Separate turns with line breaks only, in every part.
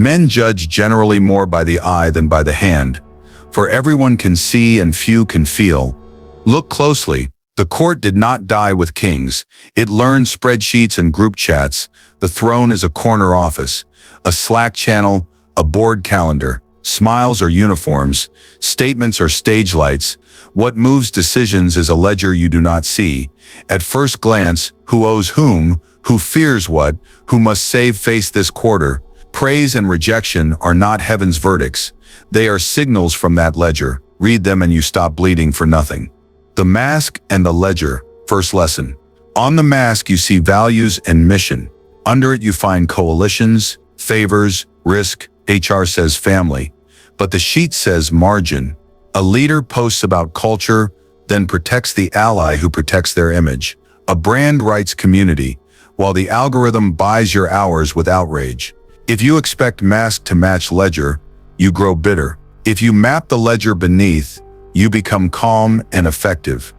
Men judge generally more by the eye than by the hand, for everyone can see and few can feel. Look closely. The court did not die with kings. It learned spreadsheets and group chats. The throne is a corner office, a Slack channel, a board calendar. Smiles are uniforms. Statements are stage lights. What moves decisions is a ledger you do not see. At first glance, who owes whom, who fears what, who must save face this quarter. Praise and rejection are not heaven's verdicts. They are signals from that ledger. Read them and you stop bleeding for nothing. The mask and the ledger. First lesson. On the mask you see values and mission. Under it you find coalitions, favors, risk. HR says family, but the sheet says margin. A leader posts about culture, then protects the ally who protects their image. A brand writes community, while the algorithm buys your hours with outrage. If you expect mask to match ledger, you grow bitter. If you map the ledger beneath, you become calm and effective.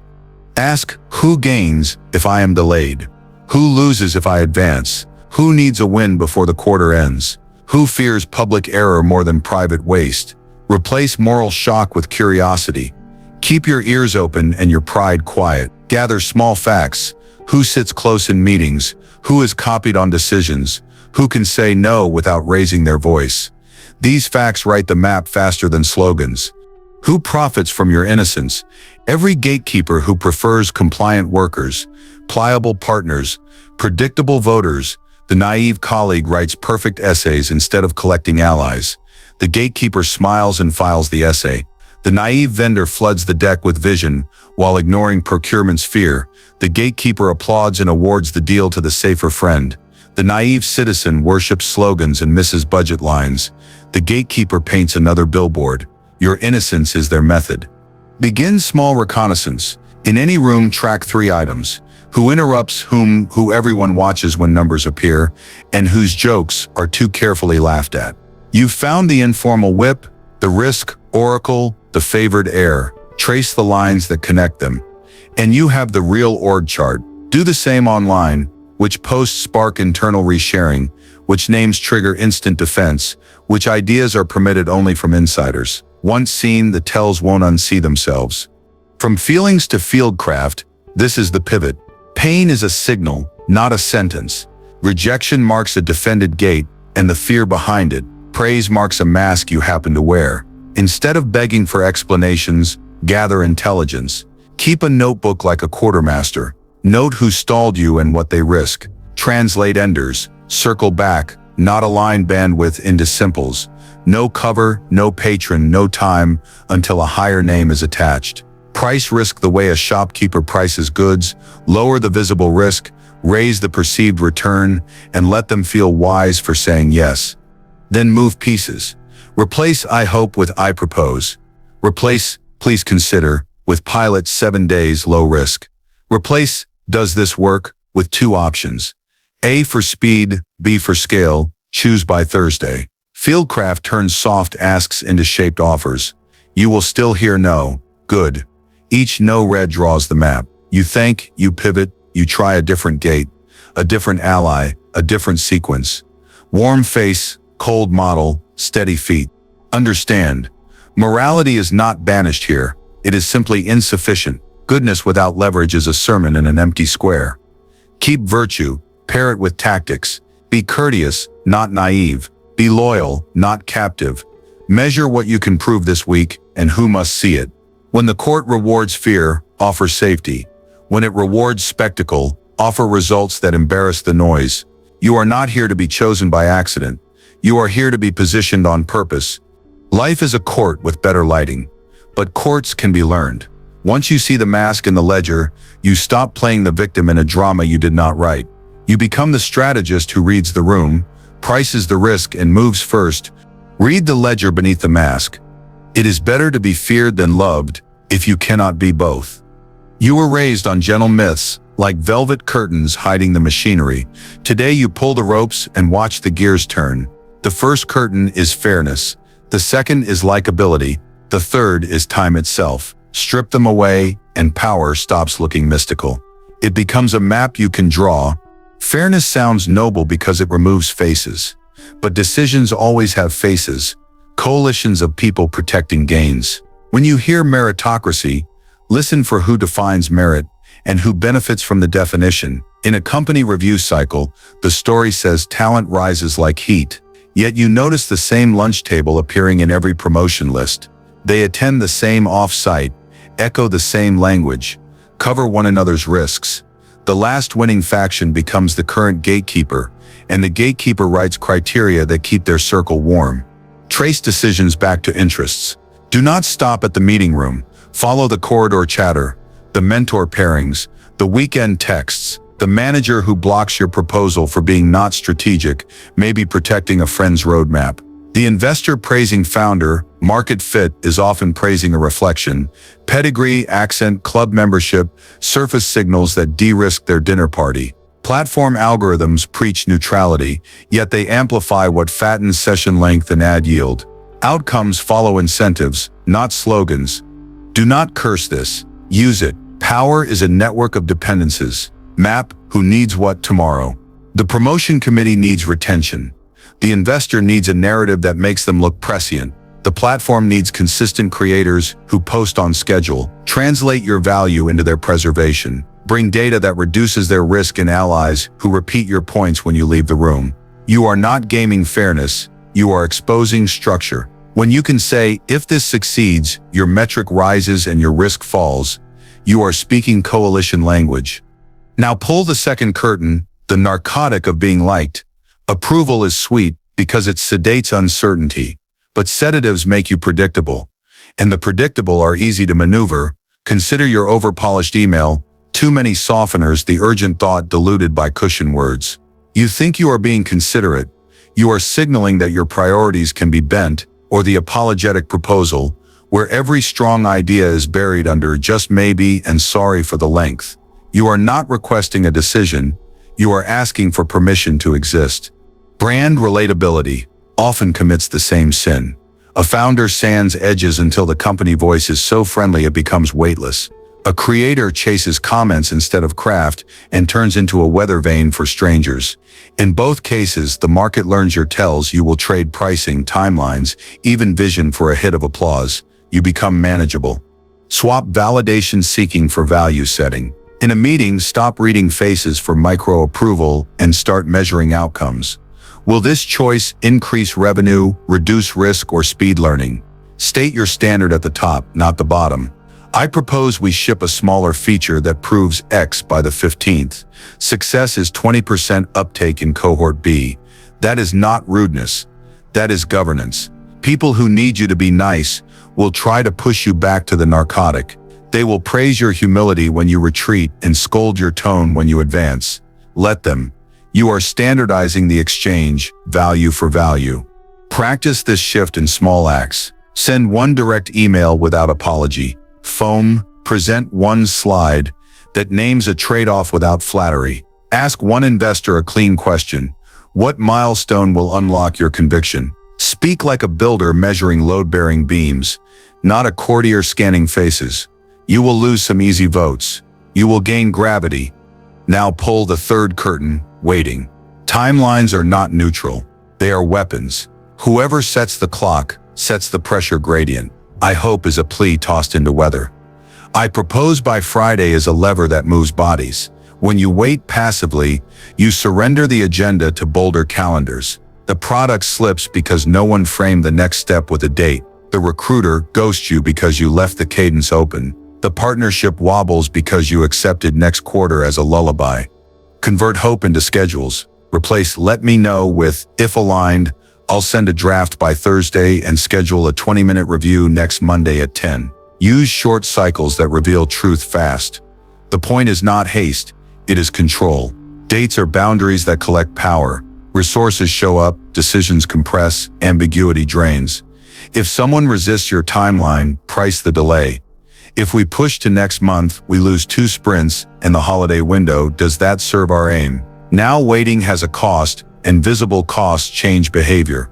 Ask, who gains if I am delayed? Who loses if I advance? Who needs a win before the quarter ends? Who fears public error more than private waste? Replace moral shock with curiosity. Keep your ears open and your pride quiet. Gather small facts. Who sits close in meetings? Who is copied on decisions? Who can say no without raising their voice? These facts write the map faster than slogans. Who profits from your innocence? Every gatekeeper who prefers compliant workers, pliable partners, predictable voters. The naive colleague writes perfect essays instead of collecting allies. The gatekeeper smiles and files the essay. The naive vendor floods the deck with vision while ignoring procurement's fear. The gatekeeper applauds and awards the deal to the safer friend. The naive citizen worships slogans and misses budget lines. The gatekeeper paints another billboard. Your innocence is their method. Begin small reconnaissance. In any room, track 3 items. Who interrupts whom, who everyone watches when numbers appear, and whose jokes are too carefully laughed at. You've found the informal whip, the risk oracle, the favored heir. Trace the lines that connect them. And you have the real org chart. Do the same online. Which posts spark internal resharing, which names trigger instant defense, which ideas are permitted only from insiders. Once seen, the tells won't unsee themselves. From feelings to fieldcraft, this is the pivot. Pain is a signal, not a sentence. Rejection marks a defended gate, and the fear behind it. Praise marks a mask you happen to wear. Instead of begging for explanations, gather intelligence. Keep a notebook like a quartermaster. Note who stalled you and what they risk. Translate enders. Circle back, not align bandwidth into simples. No cover, no patron, no time, until a higher name is attached. Price risk the way a shopkeeper prices goods. Lower the visible risk, raise the perceived return, and let them feel wise for saying yes. Then move pieces. Replace I hope with I propose. Replace please consider with pilot 7 days low risk. Replace does this work with 2 options. A for speed, B for scale. Choose by Thursday. Fieldcraft turns soft asks into shaped offers. You will still hear no. Good. Each no red draws the map. You think, you pivot, you try a different gate, a different ally, a different sequence. Warm face, cold model, steady feet. Understand, morality is not banished here. It is simply insufficient. Goodness without leverage is a sermon in an empty square. Keep virtue, pair it with tactics. Be courteous, not naive. Be loyal, not captive. Measure what you can prove this week and who must see it. When the court rewards fear, offer safety. When it rewards spectacle, offer results that embarrass the noise. You are not here to be chosen by accident. You are here to be positioned on purpose. Life is a court with better lighting, but courts can be learned. Once you see the mask in the ledger, you stop playing the victim in a drama you did not write. You become the strategist who reads the room, prices the risk, and moves first. Read the ledger beneath the mask. It is better to be feared than loved if you cannot be both. You were raised on gentle myths, like velvet curtains hiding the machinery. Today you pull the ropes and watch the gears turn. The first curtain is fairness. The second is likability. The third is time itself. Strip them away, and power stops looking mystical. It becomes a map you can draw. Fairness sounds noble because it removes faces. but decisions always have faces, coalitions of people protecting gains. When you hear meritocracy, listen for who defines merit and who benefits from the definition. In a company review cycle, the story says talent rises like heat, yet you notice the same lunch table appearing in every promotion list. They attend the same off-site, echo the same language, cover one another's risks. The last winning faction becomes the current gatekeeper, and the gatekeeper writes criteria that keep their circle warm. Trace decisions back to interests. Do not stop at the meeting room. Follow the corridor chatter, the mentor pairings, the weekend texts. The manager who blocks your proposal for being not strategic may be protecting a friend's roadmap. The investor praising founder, market fit, is often praising a reflection. Pedigree, accent, club membership, surface signals that de-risk their dinner party. Platform algorithms preach neutrality, yet they amplify what fattens session length and ad yield. Outcomes follow incentives, not slogans. Do not curse this. Use it. Power is a network of dependencies. Map who needs what tomorrow. The promotion committee needs retention. The investor needs a narrative that makes them look prescient. The platform needs consistent creators who post on schedule. Translate your value into their preservation. Bring data that reduces their risk and allies who repeat your points when you leave the room. You are not gaming fairness, you are exposing structure. When you can say, if this succeeds, your metric rises and your risk falls, you are speaking coalition language. Now pull the second curtain, the narcotic of being liked. Approval is sweet because it sedates uncertainty, but sedatives make you predictable. And the predictable are easy to maneuver. Consider your over-polished email, too many softeners, the urgent thought diluted by cushion words. You think you are being considerate. You are signaling that your priorities can be bent, or the apologetic proposal, where every strong idea is buried under just maybe and sorry for the length. You are not requesting a decision, you are asking for permission to exist. Brand relatability often commits the same sin. A founder sands edges until the company voice is so friendly it becomes weightless. A creator chases comments instead of craft and turns into a weather vane for strangers. In both cases, the market learns your tells. You will trade pricing, timelines, even vision for a hit of applause. You become manageable. Swap validation seeking for value setting. In a meeting, stop reading faces for micro-approval and start measuring outcomes. Will this choice increase revenue, reduce risk, or speed learning? State your standard at the top, not the bottom. I propose we ship a smaller feature that proves X by the 15th. Success is 20% uptake in cohort B. That is not rudeness. That is governance. People who need you to be nice will try to push you back to the narcotic. They will praise your humility when you retreat and scold your tone when you advance. Let them. You are standardizing the exchange, value for value. Practice this shift in small acts. Send one direct email without apology. Present one slide that names a trade-off without flattery. Ask one investor a clean question. What milestone will unlock your conviction? Speak like a builder measuring load-bearing beams, not a courtier scanning faces. You will lose some easy votes. You will gain gravity. Now pull the third curtain, waiting. Timelines are not neutral. They are weapons. Whoever sets the clock sets the pressure gradient. I hope is a plea tossed into weather. I propose by Friday is a lever that moves bodies. When you wait passively, you surrender the agenda to bolder calendars. The product slips because no one framed the next step with a date. The recruiter ghosts you because you left the cadence open. The partnership wobbles because you accepted next quarter as a lullaby. Convert hope into schedules. Replace let me know with if aligned. I'll send a draft by Thursday and schedule a 20-minute review next Monday at 10. Use short cycles that reveal truth fast. The point is not haste, it is control. Dates are boundaries that collect power. Resources show up, decisions compress, ambiguity drains. If someone resists your timeline, price the delay. If we push to next month, we lose 2 sprints and the holiday window. Does that serve our aim? Now waiting has a cost, and visible costs change behavior.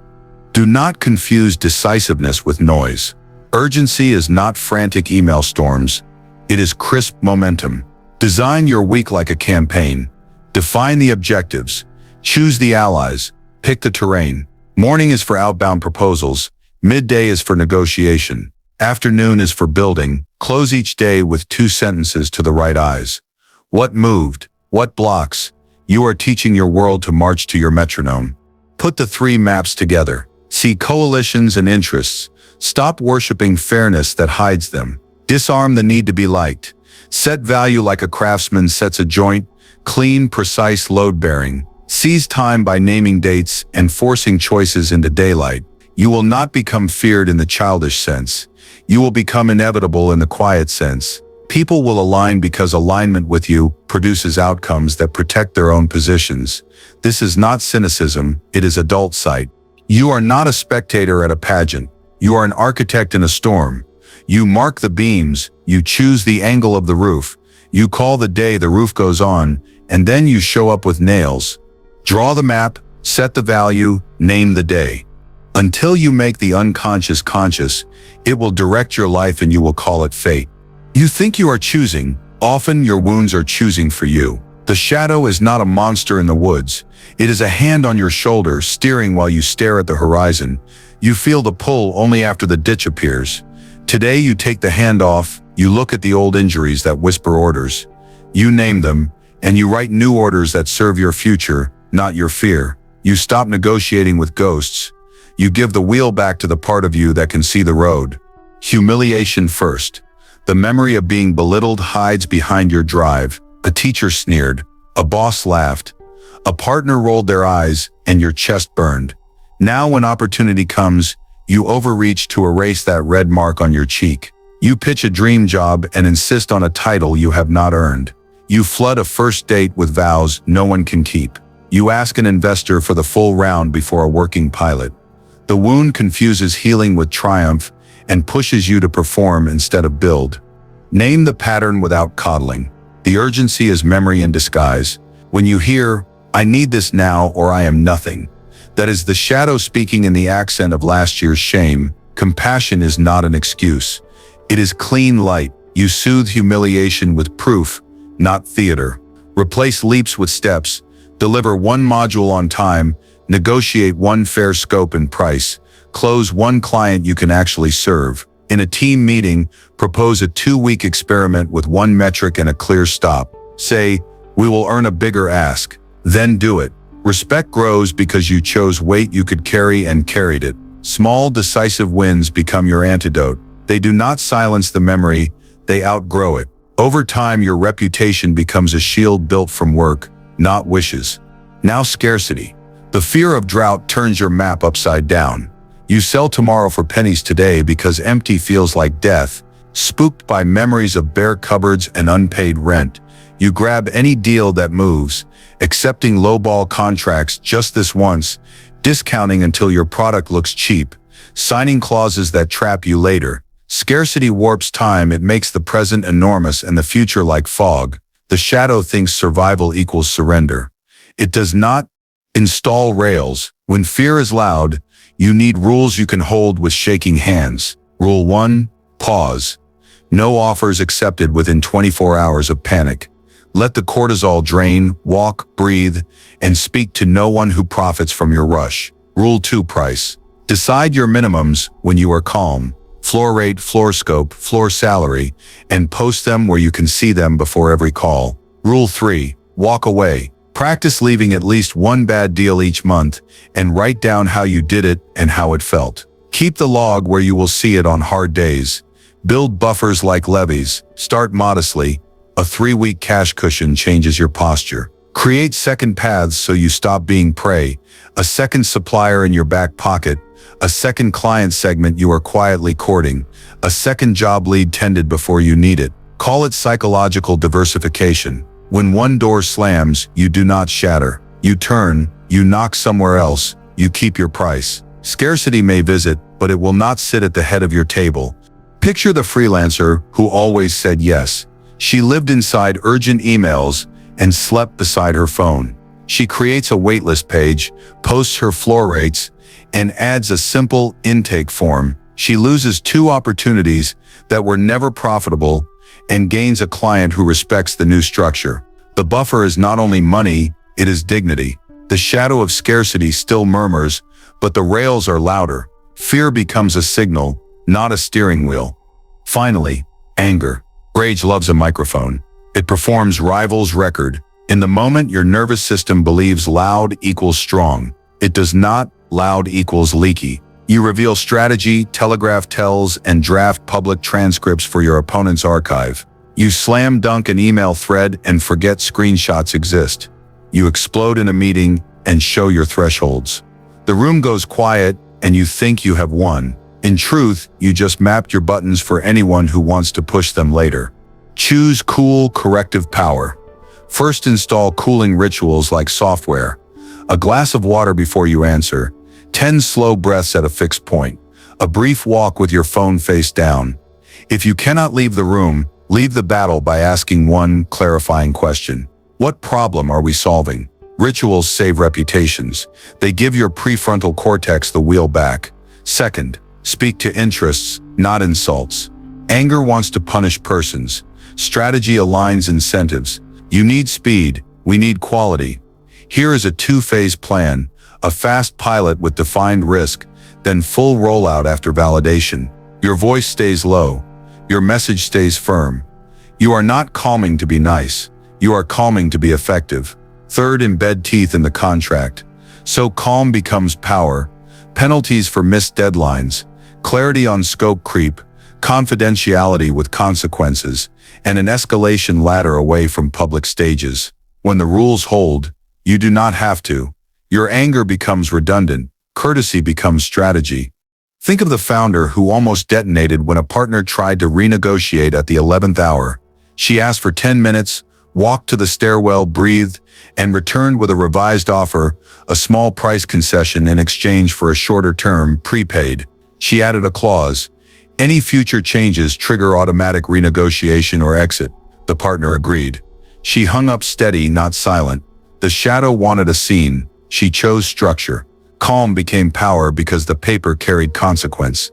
Do not confuse decisiveness with noise. Urgency is not frantic email storms. It is crisp momentum. Design your week like a campaign. Define the objectives. Choose the allies. Pick the terrain. Morning is for outbound proposals. Midday is for negotiation. Afternoon is for building. Close each day with 2 sentences to the right eyes. What moved? What blocks? You are teaching your world to march to your metronome. Put the 3 maps together. See coalitions and interests. Stop worshiping fairness that hides them. Disarm the need to be liked. Set value like a craftsman sets a joint. Clean, precise, load-bearing. Seize time by naming dates and forcing choices into daylight. You will not become feared in the childish sense. You will become inevitable in the quiet sense. People will align because alignment with you produces outcomes that protect their own positions. This is not cynicism, it is adult sight. You are not a spectator at a pageant. You are an architect in a storm. You mark the beams, you choose the angle of the roof. You call the day the roof goes on, and then you show up with nails. Draw the map, set the value, name the day. Until you make the unconscious conscious, it will direct your life and you will call it fate. You think you are choosing, often your wounds are choosing for you. The shadow is not a monster in the woods. It is a hand on your shoulder steering while you stare at the horizon. You feel the pull only after the ditch appears. Today you take the hand off, you look at the old injuries that whisper orders. You name them, and you write new orders that serve your future, not your fear. You stop negotiating with ghosts. You give the wheel back to the part of you that can see the road. Humiliation first. The memory of being belittled hides behind your drive. A teacher sneered. A boss laughed. A partner rolled their eyes, and your chest burned. Now when opportunity comes, you overreach to erase that red mark on your cheek. You pitch a dream job and insist on a title you have not earned. You flood a first date with vows no one can keep. You ask an investor for the full round before a working pilot. The wound confuses healing with triumph and pushes you to perform instead of build. Name the pattern without coddling. The urgency is memory in disguise. When you hear, "I need this now or I am nothing," that is the shadow speaking in the accent of last year's shame. Compassion is not an excuse. It is clean light. You soothe humiliation with proof, not theater. Replace leaps with steps. Deliver 1 module on time. Negotiate 1 fair scope and price. Close 1 client you can actually serve. In a team meeting, propose a 2-week experiment with 1 metric and a clear stop. Say, "We will earn a bigger ask." Then do it. Respect grows because you chose weight you could carry and carried it. Small, decisive wins become your antidote. They do not silence the memory, they outgrow it. Over time, your reputation becomes a shield built from work, not wishes. Now scarcity. The fear of drought turns your map upside down. You sell tomorrow for pennies today because empty feels like death. Spooked by memories of bare cupboards and unpaid rent, you grab any deal that moves, accepting lowball contracts just this once, discounting until your product looks cheap, signing clauses that trap you later. Scarcity warps time, it makes the present enormous and the future like fog. The shadow thinks survival equals surrender. It does not install rails. When fear is loud, you need rules you can hold with shaking hands. Rule 1, pause. No offers accepted within 24 hours of panic. Let the cortisol drain, walk, breathe, and speak to no one who profits from your rush. Rule 2, price. Decide your minimums when you are calm. Floor rate, floor scope, floor salary, and post them where you can see them before every call. Rule 3, walk away. Practice leaving at least 1 bad deal each month and write down how you did it and how it felt. Keep the log where you will see it on hard days. Build buffers like levees. Start modestly. A 3-week cash cushion changes your posture. Create second paths so you stop being prey. A second supplier in your back pocket. A second client segment you are quietly courting. A second job lead tended before you need it. Call it psychological diversification. When one door slams, you do not shatter. You turn, you knock somewhere else, you keep your price. Scarcity may visit, but it will not sit at the head of your table. Picture the freelancer who always said yes. She lived inside urgent emails and slept beside her phone. She creates a waitlist page, posts her floor rates, and adds a simple intake form. She loses 2 opportunities that were never profitable and gains a client who respects the new structure. The buffer is not only money, it is dignity. The shadow of scarcity still murmurs, but the rails are louder. Fear becomes a signal, not a steering wheel. Finally, anger. Rage loves a microphone. It performs rival's record. In the moment your nervous system believes loud equals strong, it does not. Loud equals leaky. You reveal strategy, telegraph tells, and draft public transcripts for your opponent's archive. You slam dunk an email thread and forget screenshots exist. You explode in a meeting and show your thresholds. The room goes quiet and you think you have won. In truth, you just mapped your buttons for anyone who wants to push them later. Choose cool, corrective power. First, install cooling rituals like software. A glass of water before you answer. 10 slow breaths at a fixed point. A brief walk with your phone face down. If you cannot leave the room, leave the battle by asking one clarifying question. What problem are we solving? Rituals save reputations. They give your prefrontal cortex the wheel back. Second, speak to interests, not insults. Anger wants to punish persons. Strategy aligns incentives. You need speed, we need quality. Here is a two-phase plan. A fast pilot with defined risk, then full rollout after validation. Your voice stays low. Your message stays firm. You are not calming to be nice. You are calming to be effective. Third, embed teeth in the contract. So calm becomes power. Penalties for missed deadlines. Clarity on scope creep. Confidentiality with consequences. And an escalation ladder away from public stages. When the rules hold, you do not have to. Your anger becomes redundant. Courtesy becomes strategy. Think of the founder who almost detonated when a partner tried to renegotiate at the 11th hour. She asked for 10 minutes, walked to the stairwell, breathed, and returned with a revised offer, a small price concession in exchange for a shorter term, prepaid. She added a clause. Any future changes trigger automatic renegotiation or exit. The partner agreed. She hung up steady, not silent. The shadow wanted a scene. She chose structure. Calm became power because the paper carried consequence.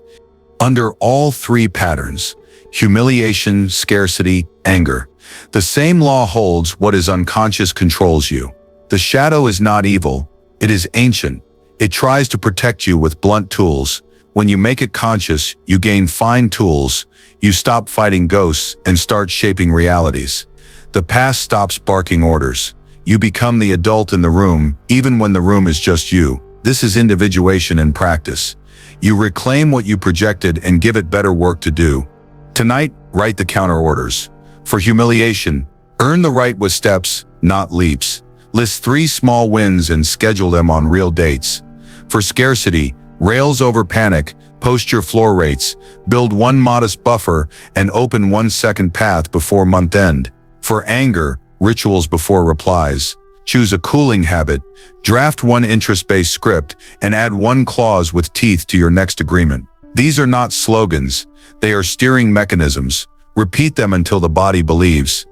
Under all three patterns, humiliation, scarcity, anger, the same law holds. What is unconscious controls you. The shadow is not evil. It is ancient. It tries to protect you with blunt tools. When you make it conscious, you gain fine tools. You stop fighting ghosts and start shaping realities. The past stops barking orders. You become the adult in the room, even when the room is just you. This is individuation in practice. You reclaim what you projected and give it better work to do. Tonight, write the counter orders. For humiliation, earn the right with steps, not leaps. List 3 small wins and schedule them on real dates. For scarcity, rails over panic, post your floor rates, build 1 modest buffer, and open 1 second path before month end. For anger, rituals before replies. Choose a cooling habit, draft 1 interest-based script, and add 1 clause with teeth to your next agreement. These are not slogans, they are steering mechanisms. Repeat them until the body believes.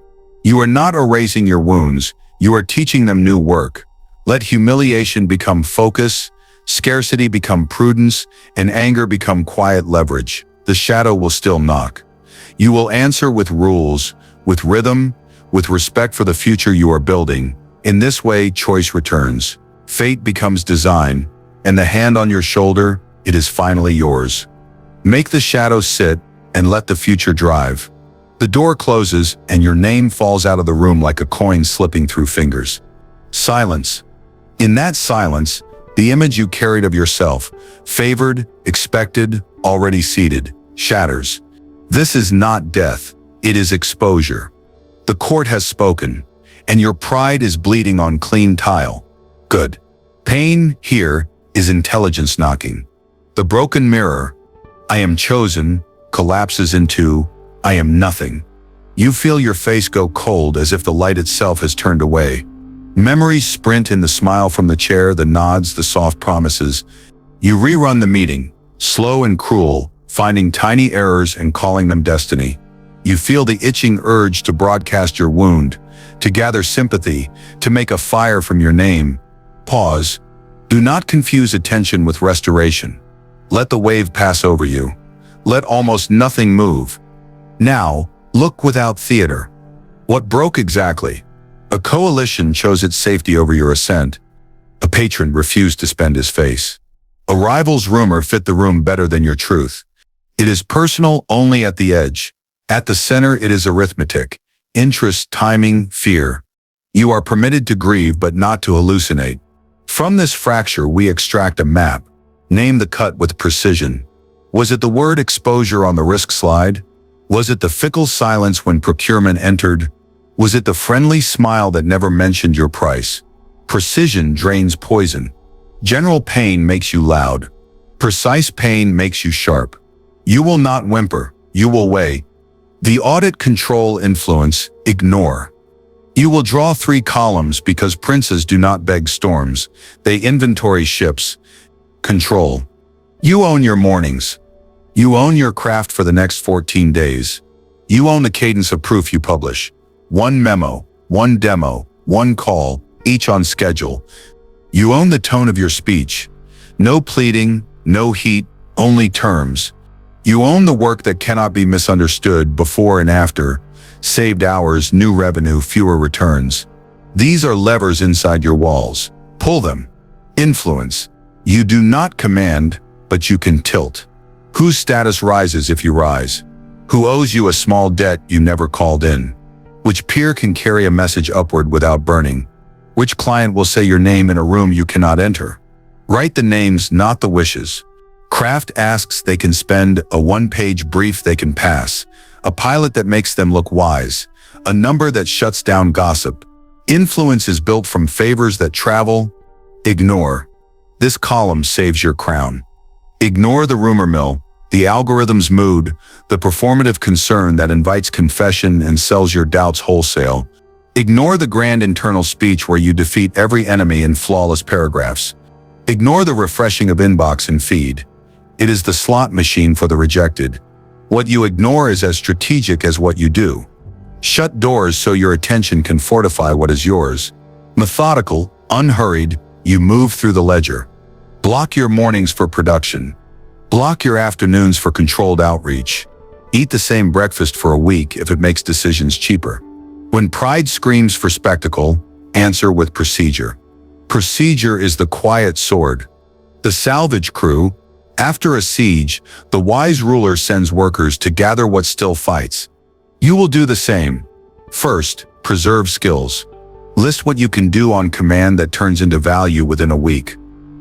You are not erasing your wounds, you are teaching them new work. Let humiliation become focus, scarcity become prudence, and anger become quiet leverage. The shadow will still knock. You will answer with rules, with rhythm, with respect for the future you are building. In this way, choice returns. Fate becomes design, and the hand on your shoulder, it is finally yours. Make the shadow sit, and let the future drive. The door closes, and your name falls out of the room like a coin slipping through fingers. Silence. In that silence, the image you carried of yourself, favored, expected, already seated, shatters. This is not death, it is exposure. The court has spoken, and your pride is bleeding on clean tile. Good. Pain, here, is intelligence knocking. The broken mirror, I am chosen, collapses into, I am nothing. You feel your face go cold as if the light itself has turned away. Memories sprint in the smile from the chair, the nods, the soft promises. You rerun the meeting, slow and cruel, finding tiny errors and calling them destiny. You feel the itching urge to broadcast your wound, to gather sympathy, to make a fire from your name. Pause. Do not confuse attention with restoration. Let the wave pass over you. Let almost nothing move. Now, look without theater. What broke exactly? A coalition chose its safety over your ascent. A patron refused to spend his face. A rival's rumor fit the room better than your truth. It is personal only at the edge. At the center it is arithmetic, interest, timing, fear. You are permitted to grieve but not to hallucinate. From this fracture we extract a map. Name the cut with precision. Was it the word exposure on the risk slide? Was it the fickle silence when procurement entered? Was it the friendly smile that never mentioned your price? Precision drains poison. General pain makes you loud. Precise pain makes you sharp. You will not whimper, you will weigh. The audit, control, influence, ignore. You will draw 3 columns because princes do not beg storms. They inventory ships. Control. You own your mornings. You own your craft for the next 14 days. You own the cadence of proof you publish. 1 memo, 1 demo, 1 call, each on schedule. You own the tone of your speech. No pleading, no heat, only terms. You own the work that cannot be misunderstood before and after. Saved hours, new revenue, fewer returns. These are levers inside your walls. Pull them. Influence. You do not command, but you can tilt. Whose status rises if you rise? Who owes you a small debt you never called in? Which peer can carry a message upward without burning? Which client will say your name in a room you cannot enter? Write the names, not the wishes. Craft asks they can spend, a 1-page brief they can pass, a pilot that makes them look wise, a number that shuts down gossip. Influence is built from favors that travel. Ignore. This column saves your crown. Ignore the rumor mill, the algorithm's mood, the performative concern that invites confession and sells your doubts wholesale. Ignore the grand internal speech where you defeat every enemy in flawless paragraphs. Ignore the refreshing of inbox and feed. It is the slot machine for the rejected. What you ignore is as strategic as what you do. Shut doors so your attention can fortify what is yours. Methodical, unhurried, you move through the ledger. Block your mornings for production. Block your afternoons for controlled outreach. Eat the same breakfast for a week if it makes decisions cheaper. When pride screams for spectacle, answer with procedure. Procedure is the quiet sword. The salvage crew. After a siege, the wise ruler sends workers to gather what still fights. You will do the same. First, preserve skills. List what you can do on command that turns into value within a week.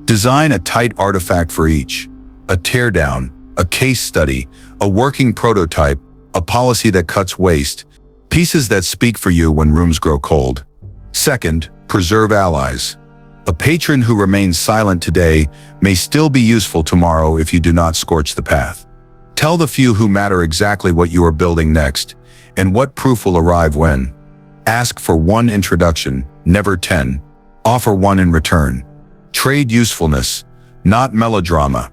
Design a tight artifact for each. A teardown, a case study, a working prototype, a policy that cuts waste. Pieces that speak for you when rooms grow cold. Second, preserve allies. A patron who remains silent today may still be useful tomorrow if you do not scorch the path. Tell the few who matter exactly what you are building next, and what proof will arrive when. Ask for 1 introduction, never 10. Offer 1 in return. Trade usefulness, not melodrama.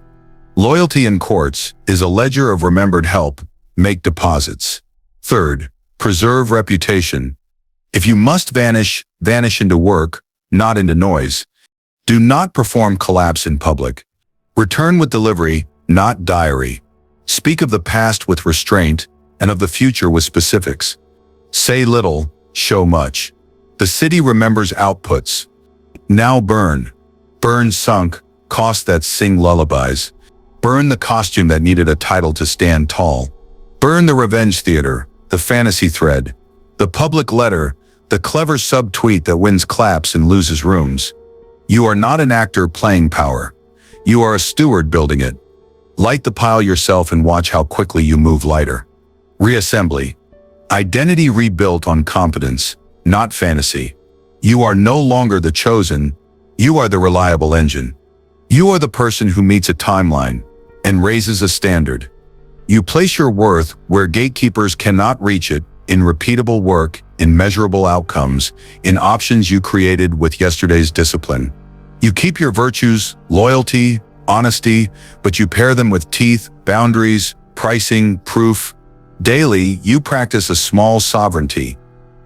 Loyalty in courts is a ledger of remembered help. Make deposits. Third, preserve reputation. If you must vanish, vanish into work, not into noise. Do not perform collapse in public. Return with delivery, not diary. Speak of the past with restraint and of the future with specifics. Say little, show much. The city remembers outputs. Now burn. Burn sunk, costs that sing lullabies. Burn the costume that needed a title to stand tall. Burn the revenge theater, the fantasy thread, the public letter, the clever subtweet that wins claps and loses rooms. You are not an actor playing power. You are a steward building it. Light the pile yourself and watch how quickly you move lighter. Reassembly. Identity rebuilt on competence, not fantasy. You are no longer the chosen. You are the reliable engine. You are the person who meets a timeline and raises a standard. You place your worth where gatekeepers cannot reach it, in repeatable work, in measurable outcomes, in options you created with yesterday's discipline. You keep your virtues, loyalty, honesty, but you pair them with teeth, boundaries, pricing, proof. Daily, you practice a small sovereignty.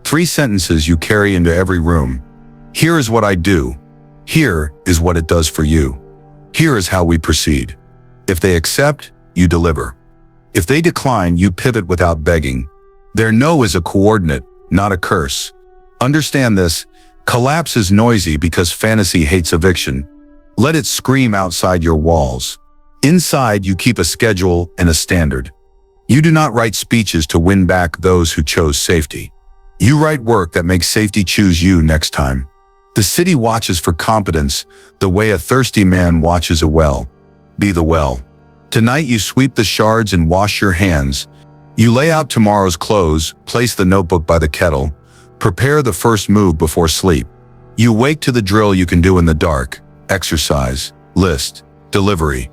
3 sentences you carry into every room. Here is what I do. Here is what it does for you. Here is how we proceed. If they accept, you deliver. If they decline, you pivot without begging. Their no is a coordinate, not a curse. Understand this. Collapse is noisy because fantasy hates eviction. Let it scream outside your walls. Inside, you keep a schedule and a standard. You do not write speeches to win back those who chose safety. You write work that makes safety choose you next time. The city watches for competence the way a thirsty man watches a well. Be the well. Tonight you sweep the shards and wash your hands. You lay out tomorrow's clothes, place the notebook by the kettle, prepare the first move before sleep. You wake to the drill you can do in the dark: exercise, list, delivery.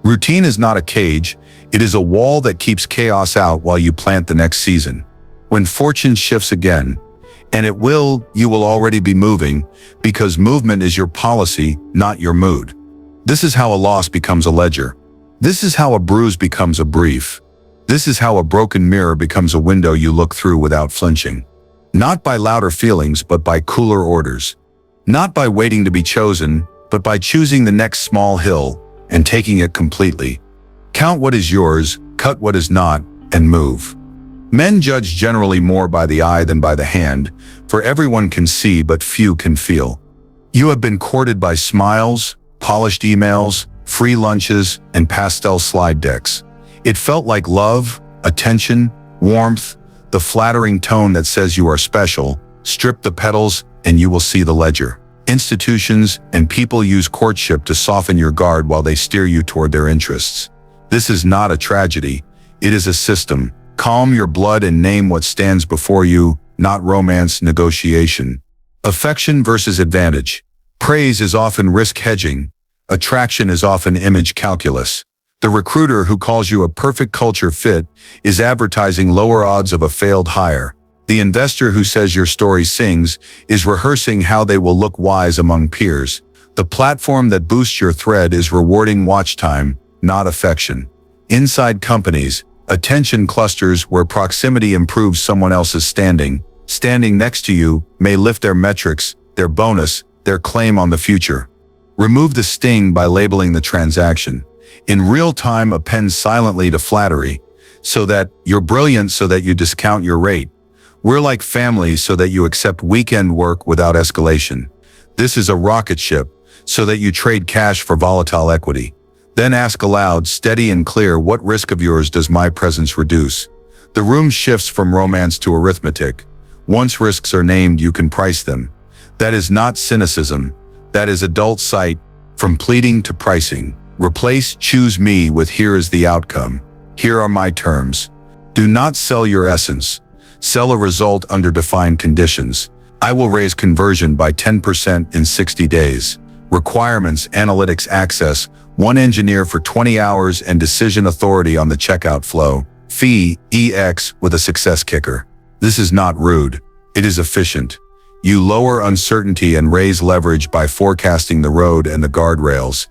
Routine is not a cage, it is a wall that keeps chaos out while you plant the next season. When fortune shifts again, and it will, you will already be moving, because movement is your policy, not your mood. This is how a loss becomes a ledger. This is how a bruise becomes a brief. This is how a broken mirror becomes a window you look through without flinching. Not by louder feelings, but by cooler orders. Not by waiting to be chosen, but by choosing the next small hill and taking it completely. Count what is yours, cut what is not, and move. Men judge generally more by the eye than by the hand, for everyone can see but few can feel. You have been courted by smiles, polished emails, free lunches, and pastel slide decks. It felt like love, attention, warmth, the flattering tone that says you are special. Strip the petals and you will see the ledger. Institutions and people use courtship to soften your guard while they steer you toward their interests. This is not a tragedy, it is a system. Calm your blood and name what stands before you, not romance negotiation. Affection versus advantage. Praise is often risk hedging. Attraction is often image calculus. The recruiter who calls you a perfect culture fit is advertising lower odds of a failed hire. The investor who says your story sings is rehearsing how they will look wise among peers. The platform that boosts your thread is rewarding watch time, not affection. Inside companies, attention clusters where proximity improves someone else's standing. Standing next to you may lift their metrics, their bonus, their claim on the future. Remove the sting by labeling the transaction. In real time, append silently to flattery, so that you're brilliant so that you discount your rate. We're like family so that you accept weekend work without escalation. This is a rocket ship, so that you trade cash for volatile equity. Then ask aloud, steady and clear, what risk of yours does my presence reduce? The room shifts from romance to arithmetic. Once risks are named, you can price them. That is not cynicism. That is adult sight. From pleading to pricing. Replace choose me with here is the outcome. Here are my terms. Do not sell your essence. Sell a result under defined conditions. I will raise conversion by 10% in 60 days. Requirements, analytics access, 1 engineer for 20 hours and decision authority on the checkout flow. Fee, EX with a success kicker. This is not rude. It is efficient. You lower uncertainty and raise leverage by forecasting the road and the guardrails.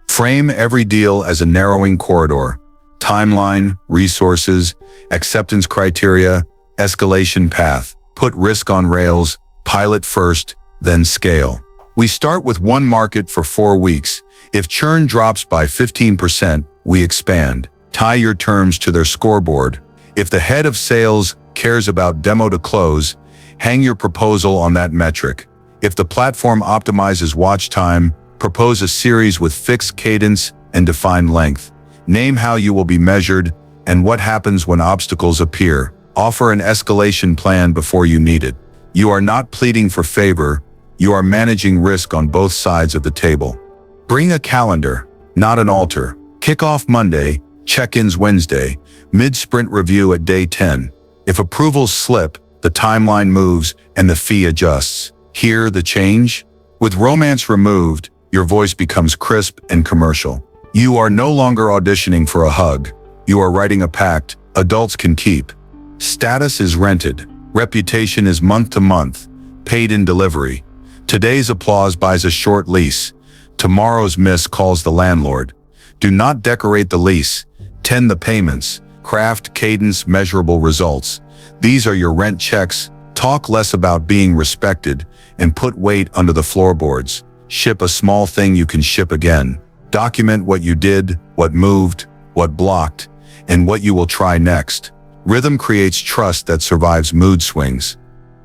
Frame every deal as a narrowing corridor. Timeline, resources, acceptance criteria, escalation path. Put risk on rails, pilot first, then scale. We start with one market for 4 weeks. If churn drops by 15%, we expand. Tie your terms to their scoreboard. If the head of sales cares about demo to close, hang your proposal on that metric. If the platform optimizes watch time, propose a series with fixed cadence and defined length. Name how you will be measured and what happens when obstacles appear. Offer an escalation plan before you need it. You are not pleading for favor, you are managing risk on both sides of the table. Bring a calendar, not an altar. Kickoff Monday, check-ins Wednesday, mid-sprint review at day 10. If approvals slip, the timeline moves and the fee adjusts. Hear the change? With romance removed, your voice becomes crisp and commercial. You are no longer auditioning for a hug. You are writing a pact adults can keep. Status is rented. Reputation is month to month, paid in delivery. Today's applause buys a short lease. Tomorrow's miss calls the landlord. Do not decorate the lease. Tend the payments. Craft cadence, measurable results. These are your rent checks. Talk less about being respected and put weight under the floorboards. Ship a small thing you can ship again. Document what you did, what moved, what blocked, and what you will try next. Rhythm creates trust that survives mood swings.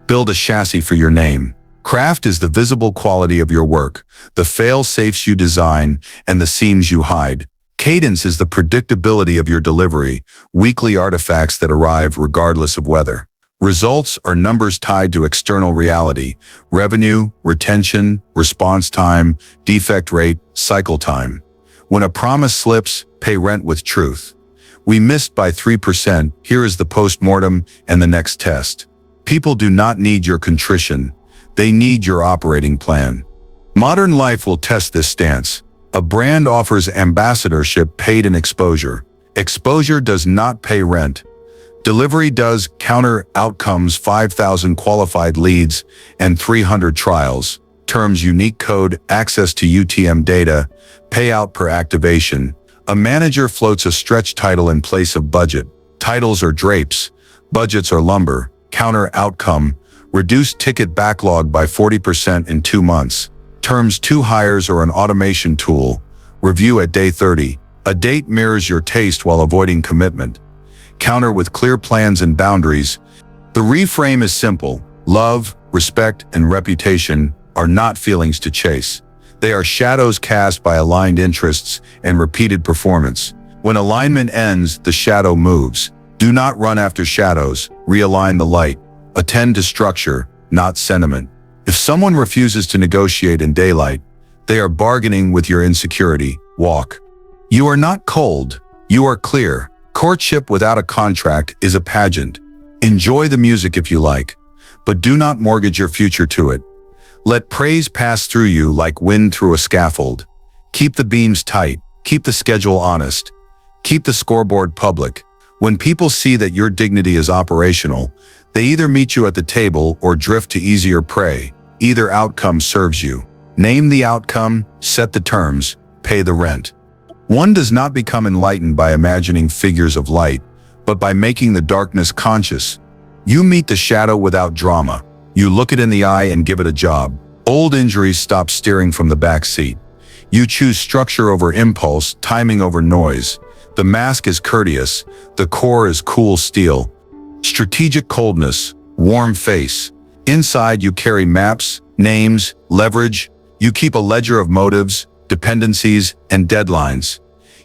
Build a chassis for your name. Craft is the visible quality of your work, the fail-safes you design, and the seams you hide. Cadence is the predictability of your delivery, weekly artifacts that arrive regardless of weather. Results are numbers tied to external reality: revenue, retention, response time, defect rate, cycle time. When a promise slips, pay rent with truth. We missed by 3%, here is the post-mortem and the next test. People do not need your contrition. They need your operating plan. Modern life will test this stance. A brand offers ambassadorship paid in exposure. Exposure does not pay rent. Delivery does. Counter outcomes: 5,000 qualified leads and 300 trials. Terms: unique code, access to UTM data, payout per activation. A manager floats a stretch title in place of budget. Titles are drapes, budgets are lumber. Counter outcome: reduce ticket backlog by 40% in 2 months. Terms: 2 hires or an automation tool. Review at day 30. A date mirrors your taste while avoiding commitment. Counter with clear plans and boundaries. The reframe is simple. Love, respect, and reputation are not feelings to chase. They are shadows cast by aligned interests and repeated performance. When alignment ends, the shadow moves. Do not run after shadows. Realign the light. Attend to structure, not sentiment. If someone refuses to negotiate in daylight, they are bargaining with your insecurity. Walk. You are not cold. You are clear. Courtship without a contract is a pageant. Enjoy the music if you like, but do not mortgage your future to it. Let praise pass through you like wind through a scaffold. Keep the beams tight. Keep the schedule honest. Keep the scoreboard public. When people see that your dignity is operational, they either meet you at the table or drift to easier prey. Either outcome serves you. Name the outcome, set the terms, pay the rent. One does not become enlightened by imagining figures of light, but by making the darkness conscious. You meet the shadow without drama. You look it in the eye and give it a job. Old injuries stop steering from the back seat. You choose structure over impulse, timing over noise. The mask is courteous, the core is cool steel. Strategic coldness, warm face. Inside you carry maps, names, leverage. You keep a ledger of motives, dependencies, and deadlines.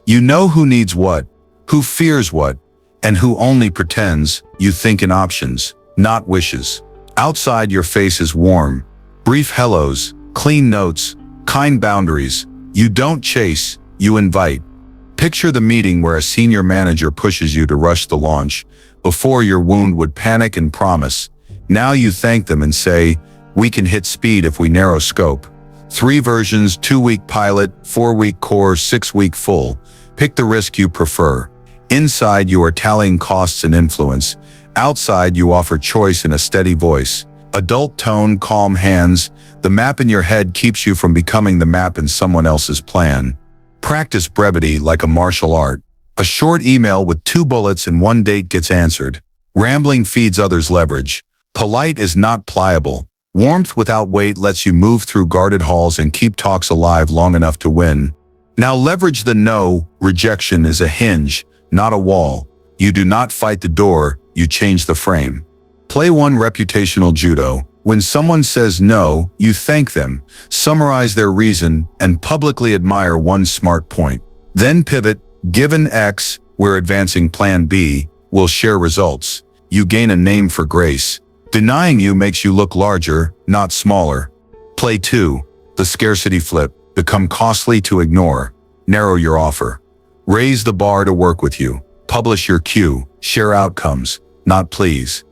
You know who needs what, who fears what, and who only pretends. You think in options, not wishes. Outside your face is warm. Brief hellos, clean notes, kind boundaries. You don't chase, you invite. Picture the meeting where a senior manager pushes you to rush the launch. Before, your wound would panic and promise. Now you thank them and say, we can hit speed if we narrow scope. 3 versions: 2-week pilot, 4-week core, 6-week full. Pick the risk you prefer. Inside you are tallying costs and influence. Outside you offer choice in a steady voice. Adult tone, calm hands. The map in your head keeps you from becoming the map in someone else's plan. Practice brevity like a martial art. A short email with 2 bullets and 1 date gets answered. Rambling feeds others leverage. Polite is not pliable. Warmth without weight lets you move through guarded halls and keep talks alive long enough to win. Now leverage the no. Rejection is a hinge, not a wall. You do not fight the door, you change the frame. Play 1 reputational judo. When someone says no, you thank them, summarize their reason, and publicly admire 1 smart point. Then pivot. Given X, we're advancing plan B, we'll share results. You gain a name for grace. Denying you makes you look larger, not smaller. Play 2. The scarcity flip. Become costly to ignore. Narrow your offer. Raise the bar to work with you. Publish your cue. Share outcomes, not pleas.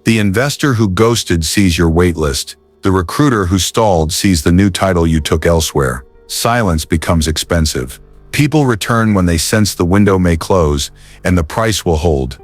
The investor who ghosted sees your waitlist. The recruiter who stalled sees the new title you took elsewhere. Silence becomes expensive. People return when they sense the window may close and the price will hold.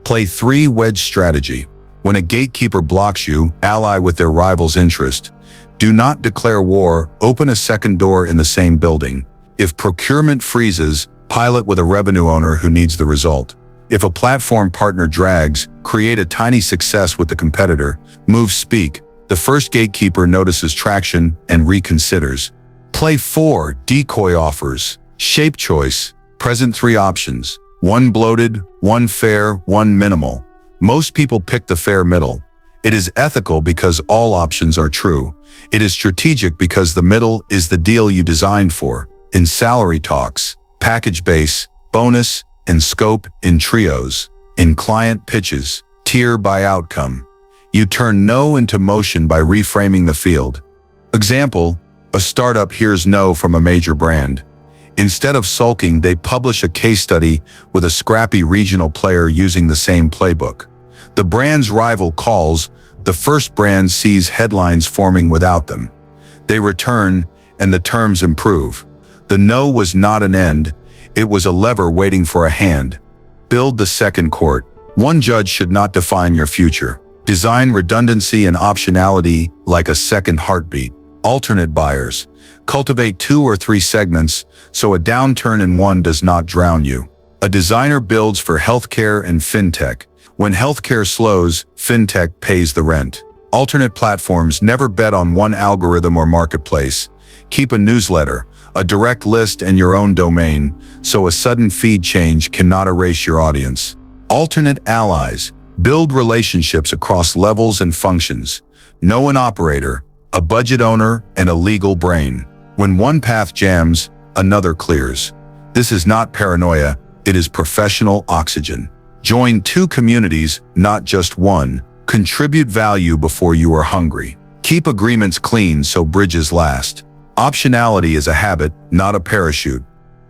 Play 3. Wedge strategy. When a gatekeeper blocks you, ally with their rival's interest. Do not declare war, open a second door in the same building. If procurement freezes, pilot with a revenue owner who needs the result. If a platform partner drags, create a tiny success with the competitor. Move speak. The first gatekeeper notices traction and reconsiders. Play 4. Decoy offers. Shape choice. Present 3 options. 1 bloated, 1 fair, 1 minimal. Most people pick the fair middle. It is ethical because all options are true. It is strategic because the middle is the deal you designed for. In salary talks, package base, bonus, and scope in trios. In client pitches, tier by outcome. You turn no into motion by reframing the field. Example, a startup hears no from a major brand. Instead of sulking, they publish a case study with a scrappy regional player using the same playbook. The brand's rival calls, the first brand sees headlines forming without them. They return, and the terms improve. The no was not an end, it was a lever waiting for a hand. Build the second court. One judge should not define your future. Design redundancy and optionality like a second heartbeat. Alternate buyers. Cultivate 2 or 3 segments so a downturn in one does not drown you. A designer builds for healthcare and fintech. When healthcare slows, fintech pays the rent. Alternate platforms. Never bet on one algorithm or marketplace. Keep a newsletter, a direct list, and your own domain, so a sudden feed change cannot erase your audience. Alternate allies. Build relationships across levels and functions. Know an operator, a budget owner, and a legal brain. When one path jams, another clears. This is not paranoia, it is professional oxygen. Join 2 communities, not just one. Contribute value before you are hungry. Keep agreements clean so bridges last. Optionality is a habit, not a parachute.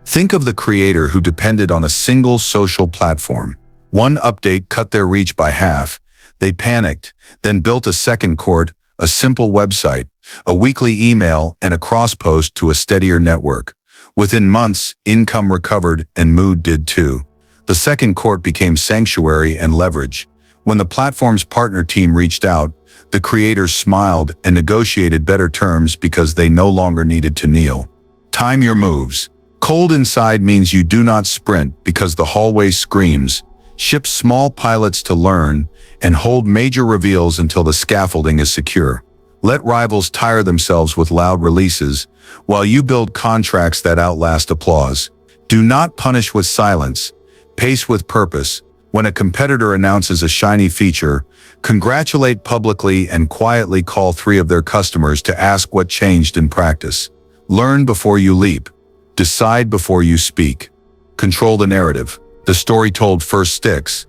Think of the creator who depended on a single social platform. One update cut their reach by half. They panicked, then built a second court, a simple website, a weekly email, and a cross-post to a steadier network. Within months, income recovered and mood did too. The second court became sanctuary and leverage. When the platform's partner team reached out, the creators smiled and negotiated better terms because they no longer needed to kneel. Time your moves. Cold inside means you do not sprint because the hallway screams. Ship small pilots to learn and hold major reveals until the scaffolding is secure. Let rivals tire themselves with loud releases while you build contracts that outlast applause. Do not punish with silence. Pace with purpose. When a competitor announces a shiny feature, congratulate publicly and quietly call 3 of their customers to ask what changed in practice. Learn before you leap. Decide before you speak. Control the narrative. The story told first sticks,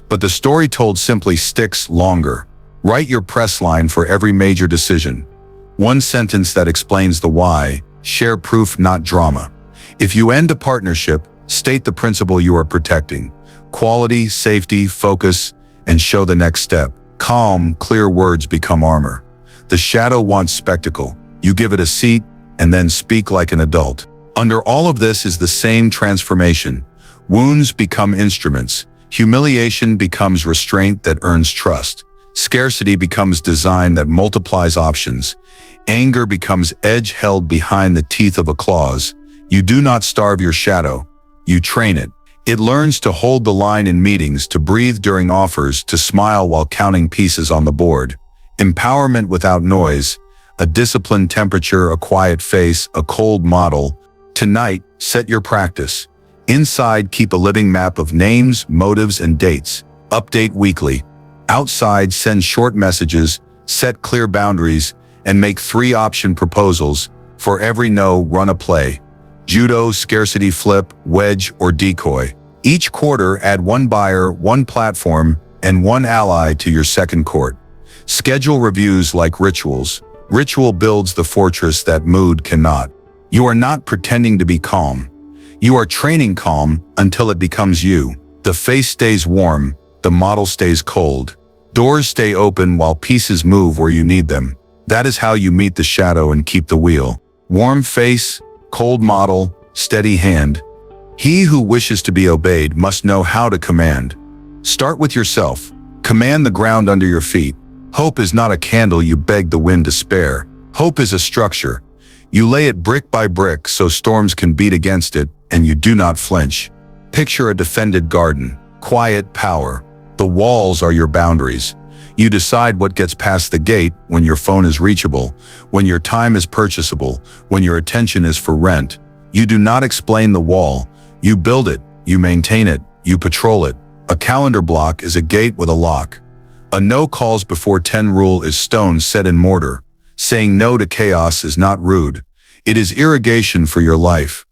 but the story told simply sticks longer. Write your press line for every major decision. One sentence that explains the why. Share proof, not drama. If you end a partnership, state the principle you are protecting. Quality, safety, focus, and show the next step. Calm, clear words become armor. The shadow wants spectacle. You give it a seat, and then speak like an adult. Under all of this is the same transformation. Wounds become instruments. Humiliation becomes restraint that earns trust. Scarcity becomes design that multiplies options. Anger becomes edge held behind the teeth of a claws. You do not starve your shadow. You train it. It learns to hold the line in meetings, to breathe during offers, to smile while counting pieces on the board. Empowerment without noise. A disciplined temperature, a quiet face, a cold model. Tonight, set your practice. Inside, keep a living map of names, motives, and dates. Update weekly. Outside, send short messages, set clear boundaries, and make 3 option proposals. For every no, run a play. Judo, scarcity flip, wedge, or decoy. Each quarter, add 1 buyer, 1 platform, and 1 ally to your second court. Schedule reviews like rituals. Ritual builds the fortress that mood cannot. You are not pretending to be calm. You are training calm until it becomes you. The face stays warm, the model stays cold. Doors stay open while pieces move where you need them. That is how you meet the shadow and keep the wheel. Warm face, cold model, steady hand. He who wishes to be obeyed must know how to command. Start with yourself. Command the ground under your feet. Hope is not a candle you beg the wind to spare. Hope is a structure. You lay it brick by brick so storms can beat against it, and you do not flinch. Picture a defended garden. Quiet power. The walls are your boundaries. You decide what gets past the gate when your phone is reachable, when your time is purchasable, when your attention is for rent. You do not explain the wall. You build it, you maintain it, you patrol it. A calendar block is a gate with a lock. A no calls before 10 rule is stone set in mortar. Saying no to chaos is not rude. It is irrigation for your life.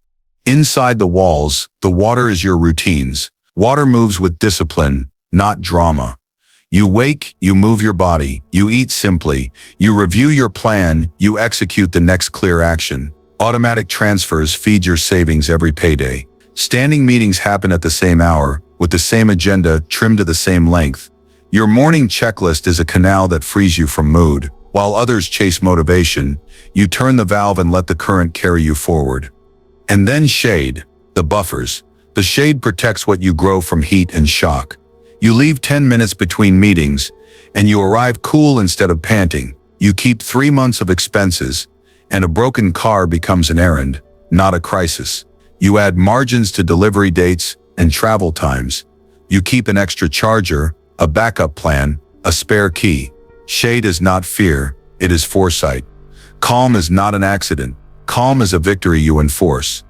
Inside the walls, the water is your routines. Water moves with discipline, not drama. You wake, you move your body, you eat simply, you review your plan, you execute the next clear action. Automatic transfers feed your savings every payday. Standing meetings happen at the same hour, with the same agenda trimmed to the same length. Your morning checklist is a canal that frees you from mood. While others chase motivation, you turn the valve and let the current carry you forward. And then shade, the buffers. The shade protects what you grow from heat and shock. You leave 10 minutes between meetings, and you arrive cool instead of panting. You keep 3 months of expenses, and a broken car becomes an errand, not a crisis. You add margins to delivery dates and travel times. You keep an extra charger, a backup plan, a spare key. Shade is not fear, it is foresight. Calm is not an accident. Calm is a victory you enforce.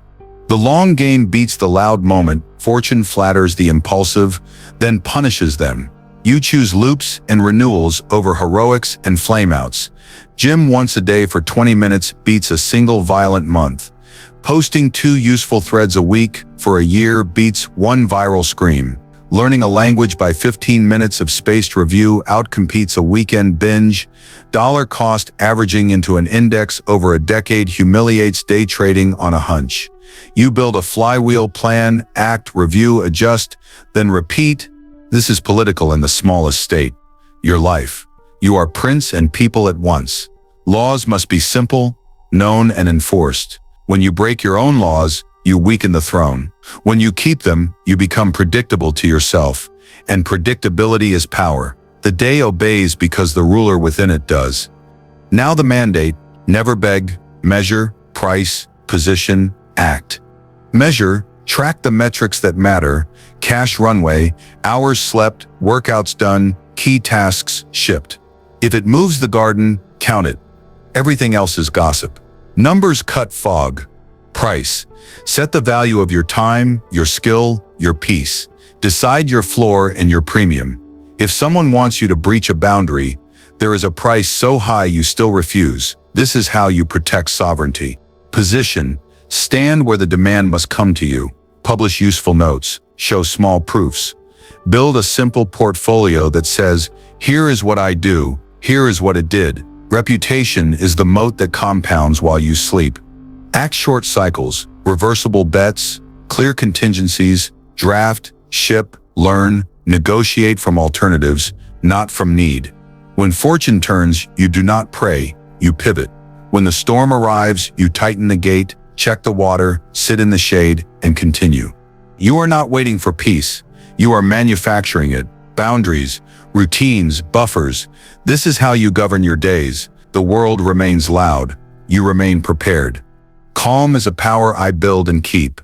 The long game beats the loud moment. Fortune flatters the impulsive, then punishes them. You choose loops and renewals over heroics and flameouts. Gym once a day for 20 minutes beats a single violent month. Posting 2 useful threads a week for a year beats 1 viral scream. Learning a language by 15 minutes of spaced review outcompetes a weekend binge. Dollar cost averaging into an index over a decade humiliates day trading on a hunch. You build a flywheel, plan, act, review, adjust, then repeat. This is political in the smallest state. Your life. You are prince and people at once. Laws must be simple, known, and enforced. When you break your own laws, you weaken the throne. When you keep them, you become predictable to yourself. And predictability is power. The day obeys because the ruler within it does. Now the mandate: never beg, measure, price, position, act. Measure, track the metrics that matter: cash runway, hours slept, workouts done, key tasks shipped. If it moves the garden, count it. Everything else is gossip. Numbers cut fog. Price. Set the value of your time, your skill, your peace. Decide your floor and your premium. If someone wants you to breach a boundary, there is a price so high you still refuse. This is how you protect sovereignty. Position. Stand where the demand must come to you. Publish useful notes. Show small proofs. Build a simple portfolio that says, here is what I do, here is what it did. Reputation is the moat that compounds while you sleep. Act short cycles, reversible bets, clear contingencies, draft, ship, learn, negotiate from alternatives, not from need. When fortune turns, you do not pray, you pivot. When the storm arrives, you tighten the gate, check the water, sit in the shade, and continue. You are not waiting for peace. You are manufacturing it. Boundaries, routines, buffers. This is how you govern your days. The world remains loud. You remain prepared. Calm is a power I build and keep.